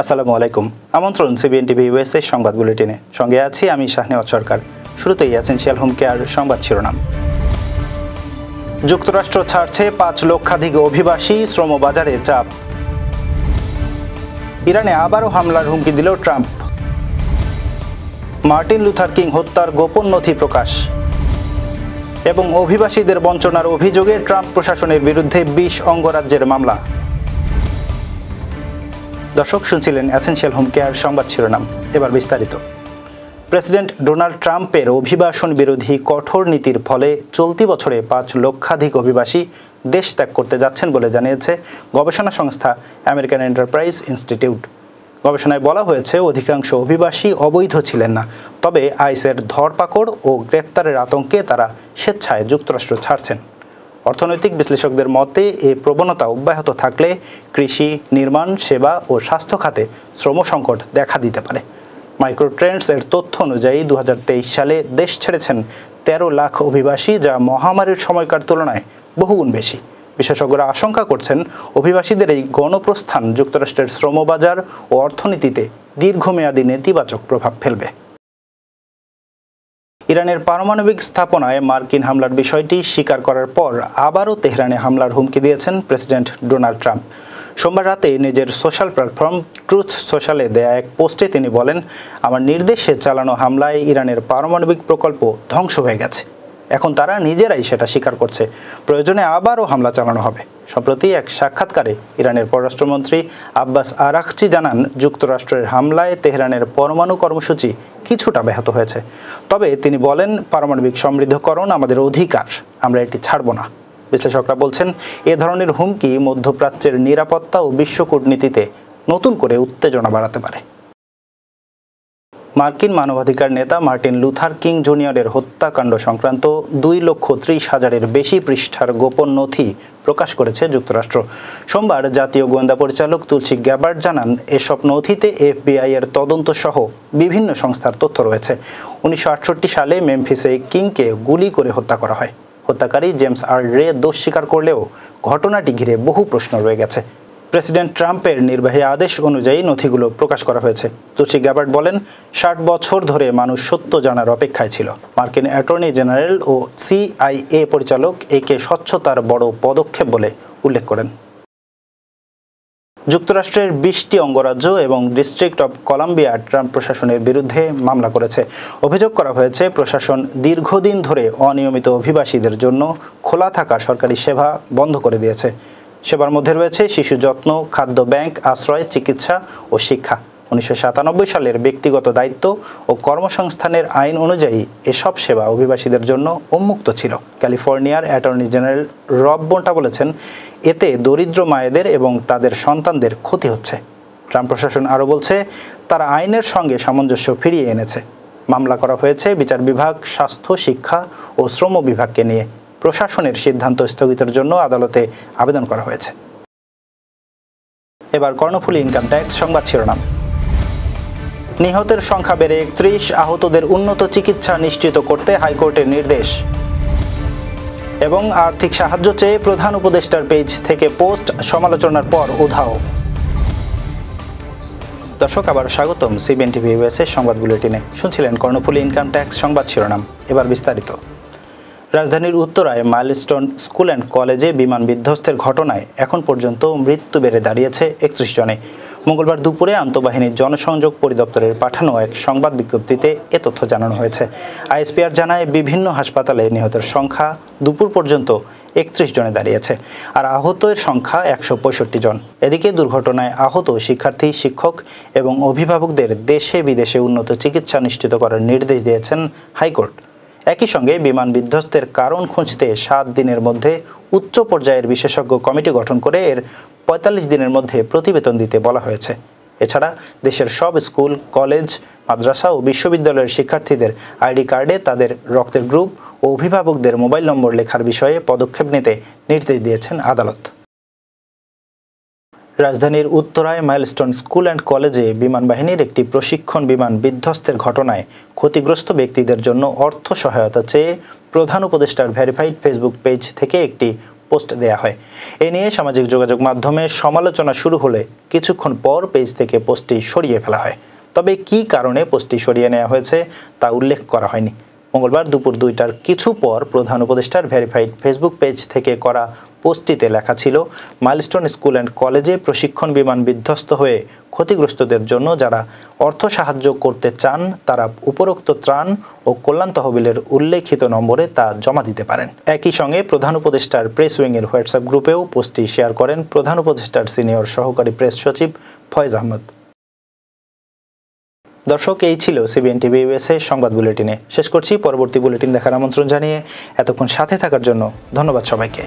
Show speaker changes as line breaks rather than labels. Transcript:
আসসালামু আলাইকুম। আমন্ত্রণ সিবিএন টিভি ইউএসএ সংবাদ বুলেটিনে। সঙ্গে আছি আমি শাহনেওয়াজ সরকার। শুরুতেই এসেনশিয়াল হোম কেয়ার সংবাদ শিরোনাম। যুক্তরাষ্ট্র ছাড়ছে 5 লক্ষাধিক অভিবাসী, শ্রমবাজারে চাপ। ইরানে আবারও হামলার হুমকি দিল ট্রাম্প। মার্টিন লুথার কিং হত্যার গোপন নথি প্রকাশ এবং অভিবাসীদের বঞ্চনার অভিযোগে ট্রাম্প প্রশাসনের বিরুদ্ধে 20 অঙ্গরাজ্যের মামলা। দর্শক, শুনছিলেন এসেনশিয়াল হোম কেয়ার সংবাদ শিরোনাম। এবার বিস্তারিত। প্রেসিডেন্ট ডোনাল্ড ট্রাম্পের অভিবাসন বিরোধী কঠোর নীতির ফলে চলতি বছরে 5 লক্ষাধিক অভিবাসী দেশ ত্যাগ করতে যাচ্ছেন বলে জানিয়েছে গবেষণা সংস্থা আমেরিকান এন্টারপ্রাইজ ইনস্টিটিউট। গবেষণায় বলা হয়েছে, অধিকাংশ অভিবাসী অবৈধ ছিলেন না, তবে আইসের ধরপাকড় ও গ্রেপ্তারের আতঙ্কে তারা স্বেচ্ছায় যুক্তরাষ্ট্র ছাড়ছেন। অর্থনৈতিক বিশ্লেষকদের মতে এই প্রবণতা অব্যাহত থাকলে কৃষি, নির্মাণ, সেবা ও স্বাস্থ্য খাতে শ্রম সংকট দেখা দিতে পারে। মাইক্রোট্রেন্ডস এর তথ্য অনুযায়ী 2023 সালে দেশ ছেড়েছেন 13 লাখ অভিবাসী, যা মহামারীর সময়কার তুলনায় বহুগুণ বেশি। বিশেষজ্ঞরা আশঙ্কা করছেন, অভিবাসীদের এই গণপ্রস্থান যুক্তরাষ্ট্রের শ্রমবাজার ও অর্থনীতিতে দীর্ঘমেয়াদী নেতিবাচক প্রভাব ফেলবে। ইরানের পারমাণবিক স্থাপনায় মার্কিন হামলার বিষয়টি স্বীকার করার পর আবারও তেহরানে হামলার হুমকি দিয়েছেন প্রেসিডেন্ট ডোনাল্ড ট্রাম্প। সোমবার রাতে নিজের সোশ্যাল প্ল্যাটফর্ম ট্রুথ সোশ্যালে দেয়া এক পোস্টে তিনি বলেন, আমার নির্দেশে চালানো হামলায় ইরানের পারমাণবিক প্রকল্প ধ্বংস হয়ে গেছে। এখন তারা নিজেরাই সেটা স্বীকার করছে। প্রয়োজনে আবারও হামলা চালানো হবে। সম্প্রতি এক সাক্ষাৎকারে ইরানের পররাষ্ট্রমন্ত্রী আব্বাস আরাকচি জানান, যুক্তরাষ্ট্রের হামলায় তেহরানের পরমাণু কর্মসূচি কিছুটা ব্যাহত হয়েছে। তবে তিনি বলেন, পারমাণবিক সমৃদ্ধকরণ আমাদের অধিকার, আমরা এটি ছাড়ব না। বিশ্লেষকরা বলছেন, এ ধরনের হুমকি মধ্যপ্রাচ্যের নিরাপত্তা ও বিশ্ব কূটনীতিতে নতুন করে উত্তেজনা বাড়াতে পারে। মার্কিন মানবাধিকার নেতা মার্টিন লুথার কিং জুনিয়রের হত্যাকাণ্ড সংক্রান্ত 2,30,000-এর বেশি পৃষ্ঠার গোপন নথি প্রকাশ করেছে যুক্তরাষ্ট্র। সোমবার জাতীয় গোয়েন্দা পরিচালক তুলসী গ্যাবার্ড জানান, এসব নথিতে এফবিআই এর তদন্ত সহ বিভিন্ন সংস্থার তথ্য রয়েছে। 1968 সালে মেমফিসে কিংকে গুলি করে হত্যা করা হয়। হত্যাকারী জেমস আর্ল রে দোষ স্বীকার করলেও ঘটনাটি ঘিরে বহু প্রশ্ন রয়ে গেছে। প্রেসিডেন্ট ট্রাম্পের নির্বাহী আদেশ অনুযায়ী নথিগুলো প্রকাশ করা হয়েছে। তুলসী গ্যাবার্ড বলেন, 60 বছর ধরে মানুষ সত্য জানার অপেক্ষায় ছিল। মার্কিন অ্যাটর্নি জেনারেল ও CIA পরিচালক একে স্বচ্ছতার বড় পদক্ষেপ বলে উল্লেখ করেন। যুক্তরাষ্ট্রের 20টি অঙ্গরাজ্য এবং ডিস্ট্রিক্ট অব কলাম্বিয়া ট্রাম্প প্রশাসনের বিরুদ্ধে মামলা করেছে। অভিযোগ করা হয়েছে, প্রশাসন দীর্ঘদিন ধরে অনিয়মিত অভিবাসীদের জন্য খোলা থাকা সরকারি সেবা বন্ধ করে দিয়েছে। সেবার মধ্যে রয়েছে শিশু যত্ন, খাদ্য ব্যাংক, আশ্রয়, চিকিৎসা ও শিক্ষা। 1997 সালের ব্যক্তিগত দায়িত্ব ও কর্মসংস্থানের আইন অনুযায়ী এসব সেবা অভিবাসীদের জন্য উন্মুক্ত ছিল। ক্যালিফোর্নিয়ার অ্যাটর্নি জেনারেল রব বোন্টা বলেছেন, এতে দরিদ্র মায়েদের এবং তাদের সন্তানদের ক্ষতি হচ্ছে। ট্রাম্প প্রশাসন আরও বলছে, তারা আইনের সঙ্গে সামঞ্জস্য ফিরিয়ে এনেছে। মামলা করা হয়েছে বিচার বিভাগ, স্বাস্থ্য, শিক্ষা ও শ্রম বিভাগকে নিয়ে। প্রশাসনের সিদ্ধান্ত স্থগিতের জন্য আদালতে আবেদন করা হয়েছে। এবার কর্ণফুলী ইনকাম ট্যাক্স সংবাদ শিরোনাম। নিহতের সংখ্যা বেড়ে 31, আহতদের উন্নত চিকিৎসা নিশ্চিত করতে হাইকোর্টের নির্দেশ এবং আর্থিক সাহায্য চেয়ে প্রধান উপদেষ্টার পেজ থেকে পোস্ট, সমালোচনার পর উধাও। দর্শক, আবার স্বাগতম সিবিএন টিভি ইউএসএ সংবাদ বুলেটিনে। শুনছিলেন কর্ণফুলী ইনকাম ট্যাক্স সংবাদ শিরোনাম। এবার বিস্তারিত। রাজধানীর উত্তরায় মাইলস্টোন স্কুল অ্যান্ড কলেজে বিমান বিধ্বস্তের ঘটনায় এখন পর্যন্ত মৃত্যু বেড়ে দাঁড়িয়েছে 31 জনে। মঙ্গলবার দুপুরে আন্তঃবাহিনীর জনসংযোগ পরিদপ্তরের পাঠানো এক সংবাদ বিজ্ঞপ্তিতে এ তথ্য জানানো হয়েছে। আইএসপিআর জানায়, বিভিন্ন হাসপাতালে নিহতের সংখ্যা দুপুর পর্যন্ত 31 জনে দাঁড়িয়েছে, আর আহতের সংখ্যা 165 জন। এদিকে দুর্ঘটনায় আহত শিক্ষার্থী, শিক্ষক এবং অভিভাবকদের দেশে বিদেশে উন্নত চিকিৎসা নিশ্চিত করার নির্দেশ দিয়েছেন হাইকোর্ট। একই সঙ্গে বিমান বিধ্বস্তের কারণ খুঁজতে 7 দিনের মধ্যে উচ্চ পর্যায়ের বিশেষজ্ঞ কমিটি গঠন করে এর 45 দিনের মধ্যে প্রতিবেদন দিতে বলা হয়েছে। এছাড়া দেশের সব স্কুল, কলেজ, মাদ্রাসা ও বিশ্ববিদ্যালয়ের শিক্ষার্থীদের আইডি কার্ডে তাদের রক্তের গ্রুপ ও অভিভাবকদের মোবাইল নম্বর লেখার বিষয়ে পদক্ষেপ নিতে নির্দেশ দিয়েছেন আদালত। রাজধানীর উত্তরায় মাইলস্টোন স্কুল অ্যান্ড কলেজে বিমান বাহিনীর একটি প্রশিক্ষণ বিমান বিধ্বস্তের ঘটনায় ক্ষতিগ্রস্ত ব্যক্তিদের জন্য অর্থ সহায়তা চেয়ে প্রধান উপদেষ্টার ভেরিফাইড ফেসবুক পেজ থেকে একটি পোস্ট দেয়া হয়। এ নিয়ে সামাজিক যোগাযোগ মাধ্যমে সমালোচনা শুরু হলে কিছুক্ষণ পর পেজ থেকে পোস্টটি সরিয়ে ফেলা হয়। তবে কী কারণে পোস্টটি সরিয়ে নেওয়া হয়েছে তা উল্লেখ করা হয়নি। মঙ্গলবার দুপুর 2টার কিছু পর প্রধান উপদেষ্টার ভেরিফাইড ফেসবুক পেজ থেকে করা পোস্টটিতে লেখা ছিল, মাইলস্টোন স্কুল অ্যান্ড কলেজে প্রশিক্ষণ বিমান বিধ্বস্ত হয়ে ক্ষতিগ্রস্তদের জন্য যারা অর্থ সাহায্য করতে চান তারা উপরোক্ত ত্রাণ ও কল্যাণ তহবিলের উল্লেখিত নম্বরে তা জমা দিতে পারেন। একই সঙ্গে প্রধান উপদেষ্টার প্রেস উইংয়ের হোয়াটসঅ্যাপ গ্রুপেও পোস্টটি শেয়ার করেন প্রধান উপদেষ্টার সিনিয়র সহকারী প্রেস সচিব ফয়েজ আহমদ। দর্শক, এই ছিল সিবিএন টিভি ইউএসএ সংবাদ বুলেটিনে। শেষ করছি। পরবর্তী বুলেটিন দেখার আমন্ত্রণ জানিয়ে এতক্ষণ সাথে থাকার জন্য ধন্যবাদ সবাইকে।